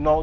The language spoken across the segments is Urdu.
9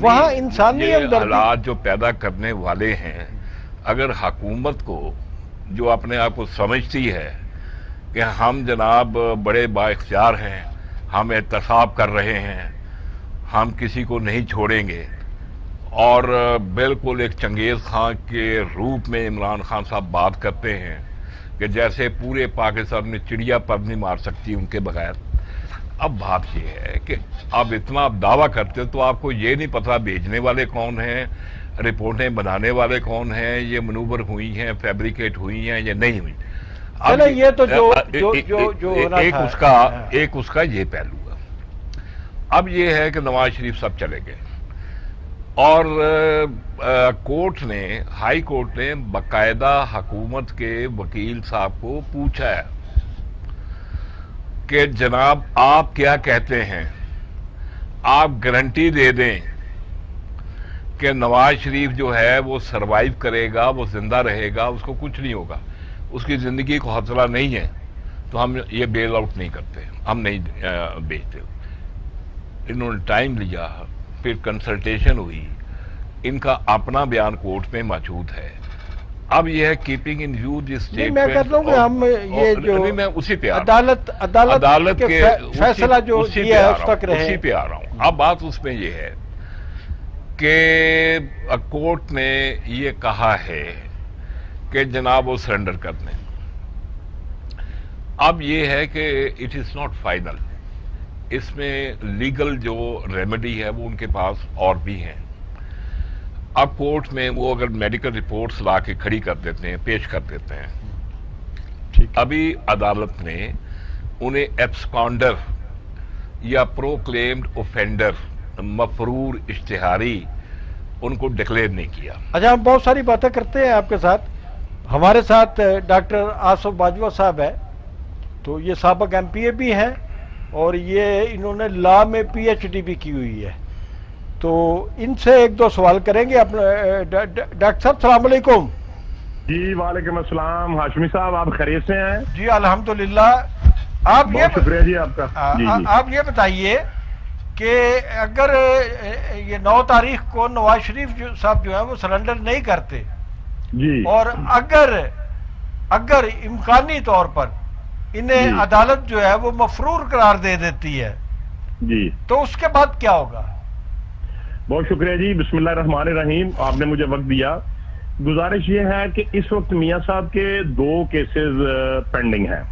وہاں انسانی یہ ہمدردی حالات جو پیدا کرنے والے ہیں، اگر حکومت کو جو اپنے آپ کو سمجھتی ہے کہ ہم جناب بڑے با اختیار ہیں، ہم احتساب کر رہے ہیں، ہم کسی کو نہیں چھوڑیں گے، اور بالکل ایک چنگیز خان کے روپ میں عمران خان صاحب بات کرتے ہیں کہ جیسے پورے پاکستان میں چڑیا پر نہیں مار سکتی ان کے بغیر. اب بات یہ ہے کہ آپ اتنا دعویٰ کرتے ہو تو آپ کو یہ نہیں پتا بھیجنے والے کون ہیں، رپورٹیں بنانے والے کون ہیں، یہ منور ہوئی ہیں، فیبریکیٹ ہوئی ہیں یا نہیں ہوئی. چلیں یہ تو جو ہونا تھا. ایک اس کا یہ پہلو ہے. اب یہ ہے کہ نواز شریف صاحب چلے گئے اور کورٹ نے، ہائی کورٹ نے باقاعدہ حکومت کے وکیل صاحب کو پوچھا ہے کہ جناب آپ کیا کہتے ہیں، آپ گارنٹی دے دیں کہ نواز شریف جو ہے وہ سروائیو کرے گا، وہ زندہ رہے گا، اس کو کچھ نہیں ہوگا، اس کی زندگی کو خطرہ نہیں ہے، تو ہم یہ بیل آؤٹ نہیں کرتے، ہم نہیں بیچتے. انہوں نے ٹائم لیا، پھر کنسلٹیشن ہوئی، ان کا اپنا بیان کورٹ میں موجود ہے. اب یہ ہے keeping in view the statement. میں کہتا ہوں کہ ہم یہ جو میں اسی پہ عدالت کے فیصلہ جو دیا ہے اس تک رہے، اسی پہ آ رہا ہوں. اب بات اس میں یہ ہے کہ کورٹ نے یہ کہا ہے کہ جناب وہ سرنڈر کر دیں. اب یہ ہے کہ اٹ از ناٹ فائنل، اس میں لیگل جو ریمیڈی ہے وہ ان کے پاس اور بھی ہیں. اب کورٹ میں وہ اگر میڈیکل رپورٹس لا کے کھڑی کر دیتے ہیں، پیش کر دیتے ہیں، ابھی عدالت نے انہیں ایبسکانڈر یا پروکلیمڈ اوفینڈر، مفرور اشتہاری، ان کو ڈکلیئر نہیں کیا. اچھا، ہم بہت ساری باتیں کرتے ہیں آپ کے ساتھ. ہمارے ساتھ ڈاکٹر آصف باجوہ صاحب ہے، تو یہ سابق ایم پی اے بھی ہیں اور یہ انہوں نے لا میں پی ایچ ڈی بھی کی ہوئی ہے. تو ان سے ایک دو سوال کریں گے. ڈاکٹر صاحب السلام علیکم. جی وعلیکم السلام. ہاشمی صاحب آپ خیریت سے ہیں؟ جی الحمدللہ. بہت شکریہ جی آپ کا. آپ یہ بتائیے کہ اگر یہ 9 تاریخ کو نواز شریف صاحب جو ہیں وہ سرنڈر نہیں کرتے جی، اور اگر امکانی طور پر انہیں عدالت جو ہے وہ مفرور قرار دے دیتی ہے جی، تو اس کے بعد کیا ہوگا؟ بہت شکریہ جی. بسم اللہ الرحمن الرحیم. آپ نے مجھے وقت دیا. گزارش یہ ہے کہ اس وقت میاں صاحب کے 2 کیسز پینڈنگ ہیں.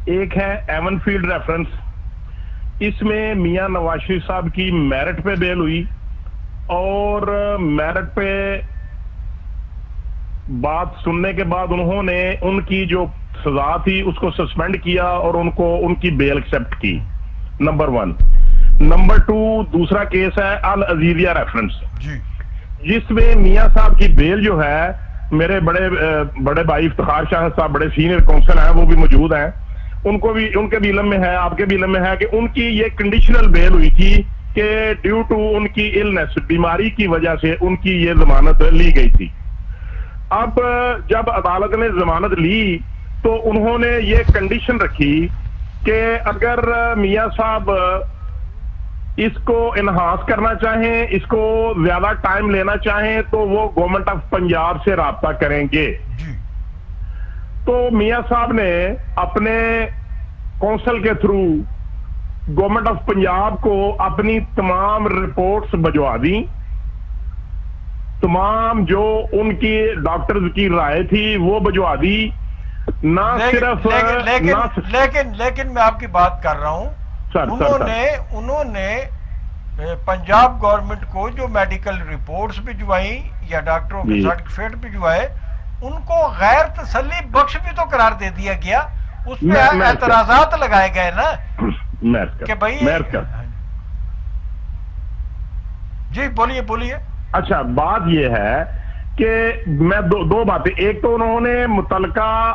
ایک ہے ایون فیلڈ ریفرنس، اس میں میاں نواز شریف صاحب کی میرٹ پہ بیل ہوئی اور میرٹ پہ بات سننے کے بعد انہوں نے ان کی جو سزا تھی اس کو سسپینڈ کیا اور ان کی بیل ایکسپٹ کی. نمبر 1. نمبر 2 دوسرا کیس ہے العزیزیہ ریفرنس، جس میں میاں صاحب کی بیل جو ہے، میرے بڑے بھائی افتخار شاہ صاحب بڑے سینئر کونسل ہیں، وہ بھی موجود ہیں، ان کے بھی علم میں ہے، آپ کے بھی علم میں ہے کہ ان کی یہ کنڈیشنل بیل ہوئی تھی کہ ڈیو ٹو ان کی النس، بیماری کی وجہ سے ان کی یہ ضمانت لی گئی تھی. اب جب عدالت نے ضمانت لی تو انہوں نے یہ کنڈیشن رکھی کہ اگر میاں صاحب اس کو انہانس کرنا چاہیں، اس کو زیادہ ٹائم لینا چاہیں تو وہ گورنمنٹ آف پنجاب سے رابطہ کریں گے. تو میاں صاحب نے اپنے کونسل کے تھرو گورنمنٹ آف پنجاب کو اپنی تمام رپورٹس بھجوا دی، تمام جو ان کی ڈاکٹرز کی رائے تھی وہ بھجوا دی. نہ صرف لیکن میں آپ کی بات کر رہا ہوں، انہوں نے پنجاب گورنمنٹ کو جو میڈیکل رپورٹس بھجوائیں یا ڈاکٹروں کے سرٹیفکیٹ بھجوائے، ان کو غیر تسلی بخش بھی تو قرار دے دیا گیا. اس پہ اعتراضات لگائے گئے نا کہ بھائی. جی بولیے. اچھا، بات یہ ہے کہ میں دو باتیں. ایک تو انہوں نے متعلقہ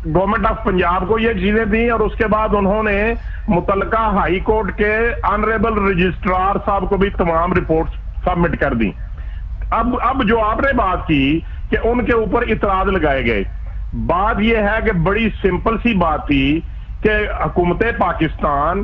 گورنمنٹ آف پنجاب کو یہ چیزیں دی اور اس کے بعد انہوں نے متعلقہ ہائی کورٹ کے آنریبل رجسٹرار صاحب کو بھی تمام رپورٹس سبمٹ کر دی. اب جو آپ نے بات کی کہ ان کے اوپر اعتراض لگائے گئے، بات یہ ہے کہ بڑی سمپل سی بات تھی کہ حکومت پاکستان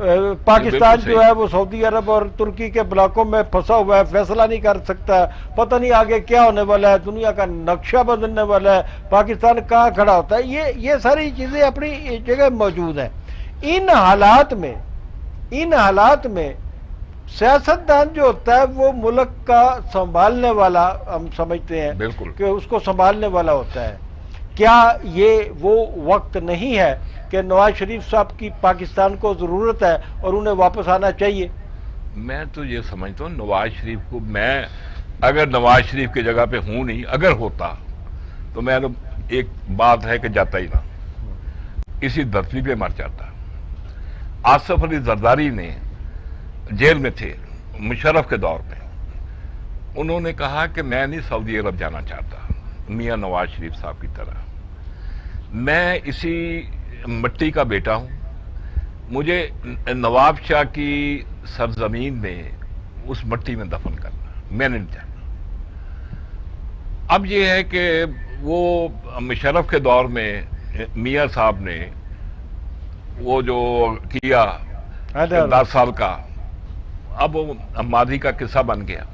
پاکستان بالکل جو ہے وہ سعودی عرب اور ترکی کے بلاکوں میں پھنسا ہوا ہے، فیصلہ نہیں کر سکتا، پتہ نہیں آگے کیا ہونے والا ہے، دنیا کا نقشہ بدلنے والا ہے، پاکستان کہاں کھڑا ہوتا ہے، یہ ساری چیزیں اپنی جگہ موجود ہیں۔ ان حالات میں سیاستدان جو ہوتا ہے وہ ملک کا سنبھالنے والا ہم سمجھتے ہیں بالکل کہ اس کو سنبھالنے والا ہوتا ہے۔ کیا یہ وہ وقت نہیں ہے کہ نواز شریف صاحب کی پاکستان کو ضرورت ہے اور انہیں واپس آنا چاہیے؟ میں تو یہ سمجھتا ہوں نواز شریف کو، میں اگر نواز شریف کی جگہ پہ ہوں نہیں، اگر ہوتا تو میں ایک بات ہے کہ جاتا ہی نہ، اسی دھرتی پہ مر جاتا۔ آصف علی زرداری نے جیل میں تھے مشرف کے دور میں، انہوں نے کہا کہ میں نہیں سعودی عرب جانا چاہتا میاں نواز شریف صاحب کی طرح، میں اسی مٹی کا بیٹا ہوں، مجھے نواب شاہ کی سرزمین میں اس مٹی میں دفن کرنا، میں نہیں جانا۔ اب یہ ہے کہ وہ مشرف کے دور میں میاں صاحب نے وہ جو کیا 10 سال کا، اب وہ ماضی کا قصہ بن گیا،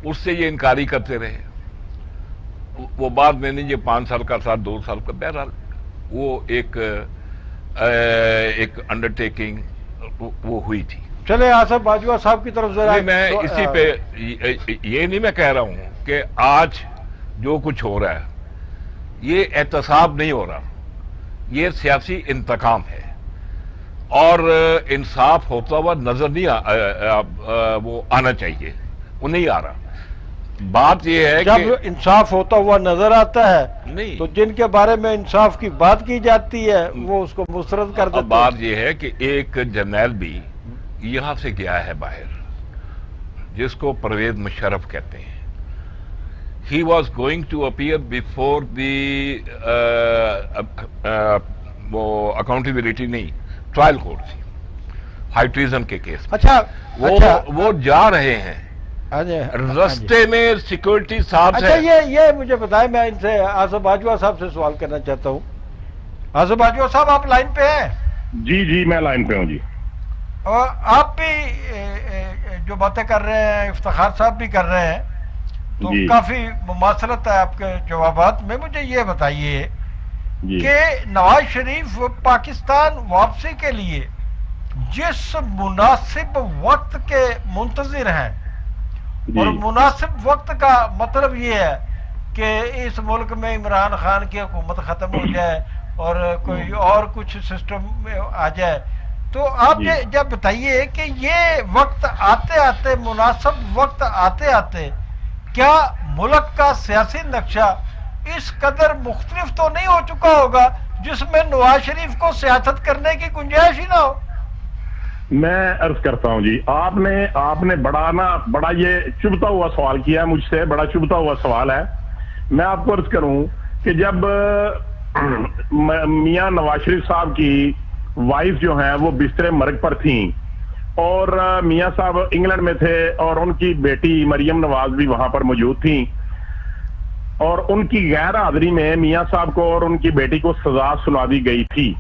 اس سے یہ انکاری کرتے رہے، وہ بعد میں نہیں، یہ 5 سال کا تھا، 2 سال کا، بہرحال وہ ایک انڈرٹیکنگ وہ ہوئی تھی۔ چلے آصف باجوہ صاحب کی طرف ذرا، میں اسی پہ یہ نہیں میں کہہ رہا ہوں کہ آج جو کچھ ہو رہا ہے یہ احتساب نہیں ہو رہا، یہ سیاسی انتقام ہے، اور انصاف ہوتا ہوا نظر نہیں وہ آنا چاہیے، وہ نہیں آ رہا۔ بات یہ ہے جب کہ انصاف ہوتا ہوا نظر آتا ہے نہیں، تو جن کے بارے میں انصاف کی بات کی جاتی ہے وہ اس کو مسترد کر دیتے ہیں۔ بات یہ ہے کہ ایک جرنیل بھی یہاں سے گیا ہے باہر، جس کو پرویز مشرف کہتے ہیں، he was going to appear before the وہ اکاؤنٹیبلٹی نہیں، ٹرائل کورٹ تھی ہائی ٹریزن کے کیس میں، اچھا وہ جا رہے ہیں رستے میں سیکورٹی صاحب اچھا سے۔ یہ مجھے بتائیں، میں ان سے آصف باجوہ صاحب سے سوال کرنا چاہتا ہوں۔ آصف باجوہ صاحب آپ لائن پہ ہیں؟ جی میں لائن پہ ہوں جی۔ اور آپ بھی جو باتیں کر رہے ہیں، افتخار صاحب بھی کر رہے ہیں، تو جی کافی مماثلت ہے آپ کے جوابات میں۔ مجھے یہ بتائیے جی کہ نواز شریف پاکستان واپسی کے لیے جس مناسب وقت کے منتظر ہیں، اور مناسب وقت کا مطلب یہ ہے کہ اس ملک میں عمران خان کی حکومت ختم ہو جائے اور کوئی اور کچھ سسٹم آ جائے، تو آپ جب بتائیے کہ یہ وقت آتے آتے، مناسب وقت آتے آتے، کیا ملک کا سیاسی نقشہ اس قدر مختلف تو نہیں ہو چکا ہوگا جس میں نواز شریف کو سیاست کرنے کی گنجائش ہی نہ ہو؟ میں عرض کرتا ہوں جی، آپ نے بڑا یہ چبھتا ہوا سوال کیا ہے مجھ سے، بڑا چبھتا ہوا سوال ہے۔ میں آپ کو عرض کروں کہ جب میاں نواز شریف صاحب کی وائف جو ہیں وہ بستر مرگ پر تھیں، اور میاں صاحب انگلینڈ میں تھے، اور ان کی بیٹی مریم نواز بھی وہاں پر موجود تھیں، اور ان کی غیر حاضری میں میاں صاحب کو اور ان کی بیٹی کو سزا سنا دی گئی تھی۔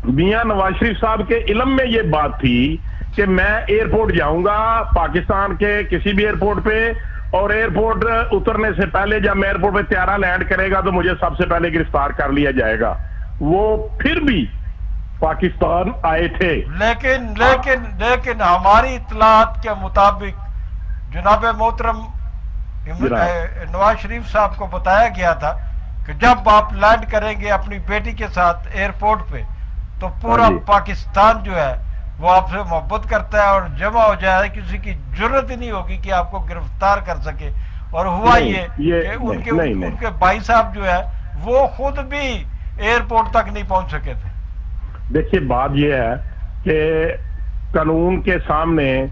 میاں نواز شریف صاحب کے علم میں یہ بات تھی کہ میں ایئرپورٹ جاؤں گا پاکستان کے کسی بھی ایئرپورٹ پہ، اور ایئرپورٹ اترنے سے پہلے جب میں ایئرپورٹ پہ طیارہ لینڈ کرے گا تو مجھے سب سے پہلے گرفتار کر لیا جائے گا۔ وہ پھر بھی پاکستان آئے تھے، لیکن ہماری اطلاعات کے مطابق جناب محترم نواز شریف صاحب کو بتایا گیا تھا کہ جب آپ لینڈ کریں گے اپنی بیٹی کے ساتھ ایئرپورٹ پہ تو پورا پاکستان جو ہے وہ آپ سے محبت کرتا ہے اور جمع ہو جائے، کسی کی جرت ہی نہیں ہوگی کہ آپ کو گرفتار کر سکے۔ اور ہوا یہ کہ ان کے بھائی صاحب جو ہے وہ خود بھی ایئرپورٹ تک نہیں پہنچ سکے تھے۔ دیکھیے بات یہ ہے کہ قانون کے سامنے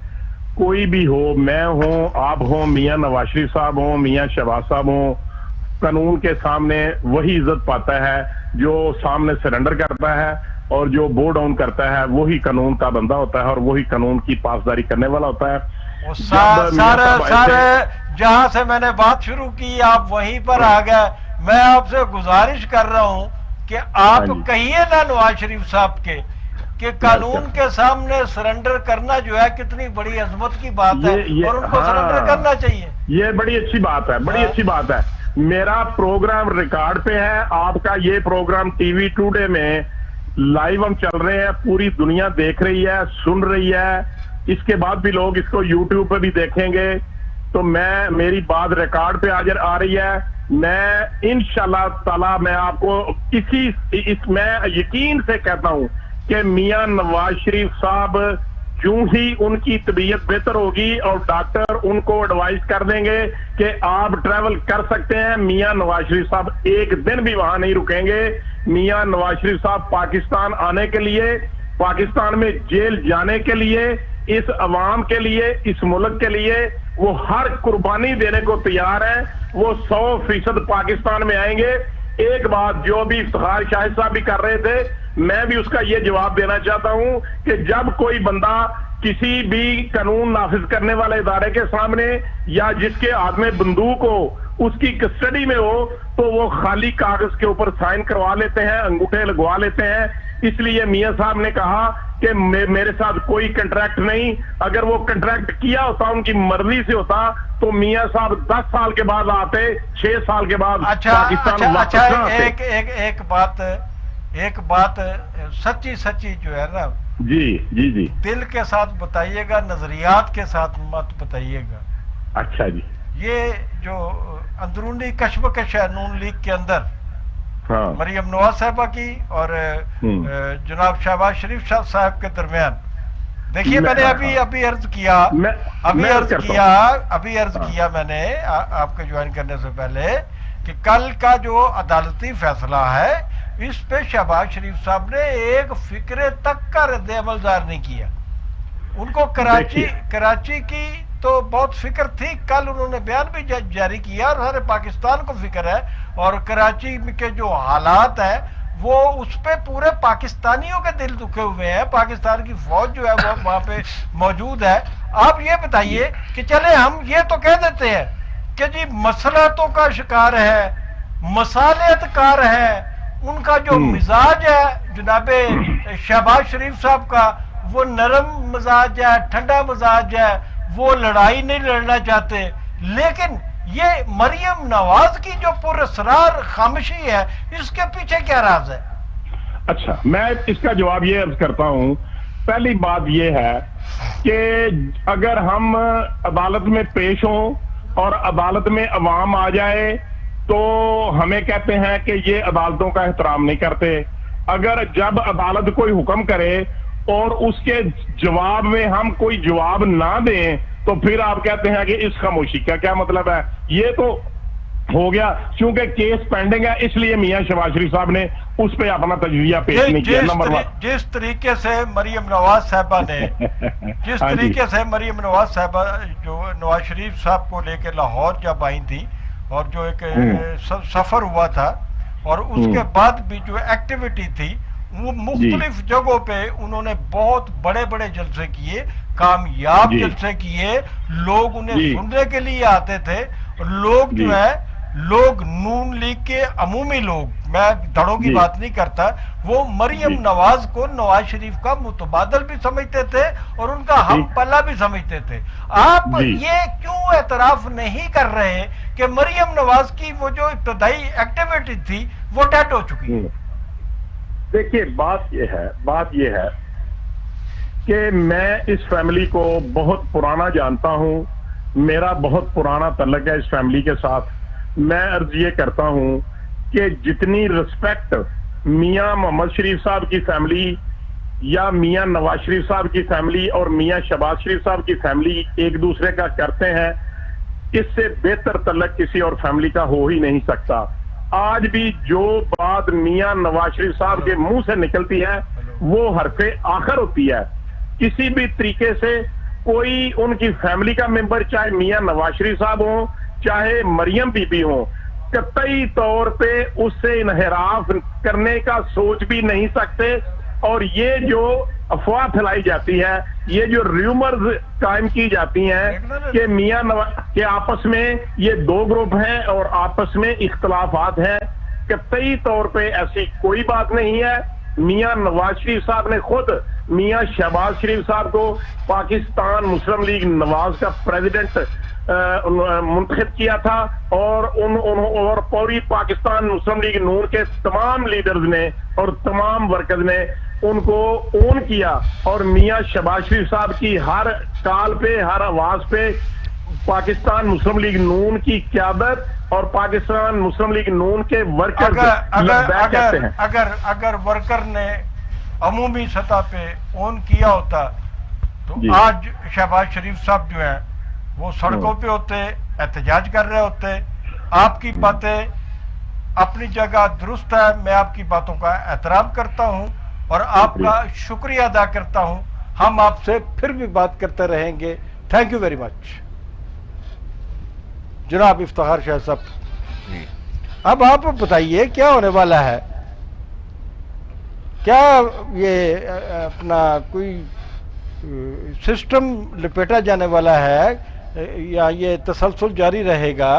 کوئی بھی ہو، میں ہوں، آپ ہوں، میاں نواز شریف صاحب ہوں، میاں شہباز صاحب ہوں، قانون کے سامنے وہی عزت پاتا ہے جو سامنے سرنڈر کرتا ہے، اور جو بو ڈاؤن کرتا ہے وہی قانون کا بندہ ہوتا ہے اور وہی قانون کی پاسداری کرنے والا ہوتا ہے۔ سارے جہاں سے میں نے بات شروع کی آپ وہیں پر آ گئے۔ میں آپ سے گزارش کر رہا ہوں کہ آپ کہیے نا نواز شریف صاحب کے کہ قانون کے سامنے سرنڈر کرنا جو ہے کتنی بڑی عظمت کی بات ہے اور ان کو سرنڈر کرنا چاہیے. یہ بڑی اچھی بات ہے, بڑی اچھی بات ہے. میرا پروگرام ریکارڈ پہ ہے, آپ کا یہ پروگرام ٹی وی ٹوڈے میں لائیو ہم چل رہے ہیں, پوری دنیا دیکھ رہی ہے, سن رہی ہے, اس کے بعد بھی لوگ اس کو یوٹیوب پہ بھی دیکھیں گے. تو میری بات ریکارڈ پہ آ رہی ہے. میں انشاءاللہ تعالی میں آپ کو میں یقین سے کہتا ہوں کہ میاں نواز شریف صاحب جو ہی ان کی طبیعت بہتر ہوگی اور ڈاکٹر ان کو ایڈوائز کر دیں گے کہ آپ ٹریول کر سکتے ہیں, میاں نواز شریف صاحب ایک دن بھی وہاں نہیں رکیں گے. میاں نواز شریف صاحب پاکستان آنے کے لیے, پاکستان میں جیل جانے کے لیے, اس عوام کے لیے, اس ملک کے لیے وہ ہر قربانی دینے کو تیار ہیں. وہ 100% پاکستان میں آئیں گے. ایک بات جو بھی افتخار شاہد صاحب بھی کر رہے تھے, میں بھی اس کا یہ جواب دینا چاہتا ہوں کہ جب کوئی بندہ کسی بھی قانون نافذ کرنے والے ادارے کے سامنے یا جس کے ہاتھ میں بندوق ہو, اس کی کسٹڈی میں ہو, تو وہ خالی کاغذ کے اوپر سائن کروا لیتے ہیں, انگوٹھے لگوا لیتے ہیں. اس لیے میاں صاحب نے کہا کہ میرے ساتھ کوئی کنٹریکٹ نہیں. اگر وہ کنٹریکٹ کیا ہوتا, ان کی مرضی سے ہوتا, تو میاں صاحب 10 سال کے بعد آتے, 6 سال کے بعد پاکستان واپس آتے. ایک بات سچی جو ہے نا, جی دل کے ساتھ بتائیے گا, نظریات کے ساتھ مت بتائیے گا. اچھا جی. یہ جو اندرونی کشمکش ہے نون لیگ کے اندر, مریم نواز صاحبہ کی اور جناب شہباز شریف صاحب کے درمیان, دیکھیے میں نے ابھی عرض کیا میں نے آپ کے جوائن کرنے سے پہلے کہ کل کا جو عدالتی فیصلہ ہے اس پہ شہباز شریف صاحب نے ایک فکرے تک کا رد عمل ظاہر نہیں کیا. ان کو کراچی کی تو بہت فکر تھی, کل انہوں نے بیان بھی جاری کیا اور سارے پاکستان کو فکر ہے, اور کراچی کے جو حالات ہیں وہ اس پہ پورے پاکستانیوں کے دل دکھے ہوئے ہیں. پاکستان کی فوج جو ہے وہ وہاں پہ موجود ہے. آپ یہ بتائیے کہ چلے ہم یہ تو کہہ دیتے ہیں کہ جی مسلحتوں کا شکار ہے, مصالحت کار ہے, ان کا جو مزاج ہے جناب شہباز شریف صاحب کا وہ نرم مزاج ہے, ٹھنڈا مزاج ہے, وہ لڑائی نہیں لڑنا چاہتے. لیکن یہ مریم نواز کی جو پراسرار خاموشی ہے, اس کے پیچھے کیا راز ہے؟ اچھا, میں اس کا جواب یہ عرض کرتا ہوں. پہلی بات یہ ہے کہ اگر ہم عدالت میں پیش ہوں اور عدالت میں عوام آ جائے تو ہمیں کہتے ہیں کہ یہ عدالتوں کا احترام نہیں کرتے. اگر جب عدالت کوئی حکم کرے اور اس کے جواب میں ہم کوئی جواب نہ دیں تو پھر آپ کہتے ہیں کہ اس خاموشی کا کیا مطلب ہے؟ یہ تو ہو گیا چونکہ کیس پینڈنگ ہے, اس لیے میاں شہباز شریف صاحب نے اس پہ اپنا تجزیہ پیش نہیں کیا. نمبر 1, جس طریقے سے مریم نواز صاحبہ نے جو نواز شریف صاحب کو لے کے لاہور جب آئی تھی اور جو ایک سفر ہوا تھا, اور اس کے بعد بھی جو ایکٹیویٹی تھی وہ مختلف جگہوں پہ انہوں نے بہت بڑے بڑے جلسے کیے, کامیاب جلسے کیے, لوگ انہیں سننے کے لیے آتے تھے. لوگ جو ہے لوگ نون لیگ کے عمومی لوگ, میں دھڑوں کی بات نہیں کرتا, وہ مریم نواز کو نواز شریف کا متبادل بھی سمجھتے تھے اور ان کا ہم پلہ بھی سمجھتے تھے. آپ یہ کیوں اعتراف نہیں کر رہے کہ مریم نواز کی وہ جو ابتدائی ایکٹیویٹی تھی وہ ڈیڈ ہو چکی ہے؟ دیکھیے بات یہ ہے کہ میں اس فیملی کو بہت پرانا جانتا ہوں, میرا بہت پرانا تعلق ہے اس فیملی کے ساتھ. میں عرض یہ کرتا ہوں کہ جتنی رسپیکٹ میاں محمد شریف صاحب کی فیملی یا میاں نواز شریف صاحب کی فیملی اور میاں شہباز شریف صاحب کی فیملی ایک دوسرے کا کرتے ہیں, اس سے بہتر تعلق کسی اور فیملی کا ہو ہی نہیں سکتا. آج بھی جو بات میاں نواز شریف صاحب کے منہ سے نکلتی ہے وہ حرف آخر ہوتی ہے. کسی بھی طریقے سے کوئی ان کی فیملی کا ممبر, چاہے میاں نواز شریف صاحب ہوں چاہے مریم بی بی ہوں, قطعی طور پہ اس سے انحراف کرنے کا سوچ بھی نہیں سکتے. اور یہ جو افواہ پھیلائی جاتی ہے, یہ جو ریومرز قائم کی جاتی ہیں کہ میاں کے آپس میں یہ 2 گروپ ہیں اور آپس میں اختلافات ہیں, قطعی طور پہ ایسی کوئی بات نہیں ہے. میاں نواز شریف صاحب نے خود میاں شہباز شریف صاحب کو پاکستان مسلم لیگ نواز کا پریزیڈنٹ منتخب کیا تھا، اور پوری پاکستان مسلم لیگ نون کے تمام لیڈرز نے اور تمام ورکرز نے ان کو اون کیا، اور میاں شہباز شریف صاحب کی ہر کال پہ، ہر آواز پہ پاکستان مسلم لیگ نون کی قیادت اور پاکستان مسلم لیگ نون کے ورکر اگر ورکر نے عمومی سطح پہ اون کیا ہوتا تو جی آج شہباز شریف صاحب جو ہیں وہ سڑکوں پہ ہوتے، احتجاج کر رہے ہوتے. آپ کی باتیں اپنی جگہ درست ہے، میں آپ کی باتوں کا احترام کرتا ہوں اور آپ کا شکریہ ادا کرتا ہوں. ہم آپ سے پھر بھی بات کرتے رہیں گے. Thank you very much. جناب افتخار شاہ صاحب، اب آپ بتائیے کیا ہونے والا ہے؟ کیا یہ اپنا کوئی سسٹم لپیٹا جانے والا ہے یا یہ تسلسل جاری رہے گا؟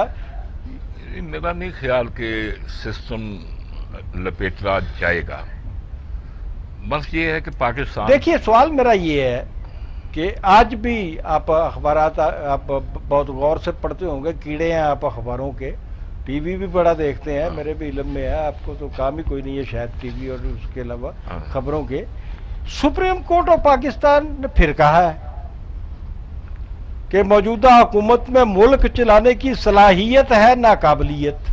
میرا نہیں خیال کہ سسٹم لپیٹا جائے گا. بس یہ ہے کہ پاکستان، دیکھیے سوال میرا یہ ہے کہ آج بھی آپ اخبارات آپ بہت غور سے پڑھتے ہوں گے، کیڑے ہیں آپ اخباروں کے، ٹی وی بھی بڑا دیکھتے ہیں، میرے بھی علم میں ہے، آپ کو تو کام ہی کوئی نہیں ہے شاید ٹی وی اور اس کے علاوہ خبروں کے. سپریم کورٹ آف پاکستان نے پھر کہا ہے کہ موجودہ حکومت میں ملک چلانے کی صلاحیت ہے ناقابلیت.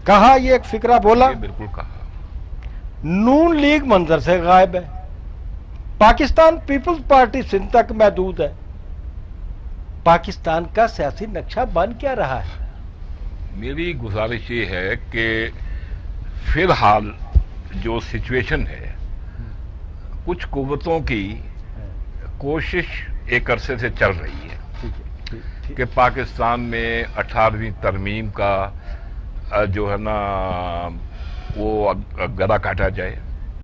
کہا یہ ایک فکرہ بولا. بالکل کہا. نون لیگ منظر سے غائب ہے. پاکستان پیپلز پارٹی سندھ تک محدود ہے. پاکستان کا سیاسی نقشہ بن کیا رہا ہے؟ میری گزارش یہ ہے کہ فی الحال جو سچویشن ہے، کچھ قوتوں کی کوشش ایک عرصے سے چل رہی ہے کہ پاکستان میں 18ویں ترمیم کا جو ہے نا وہ گدا کاٹا جائے.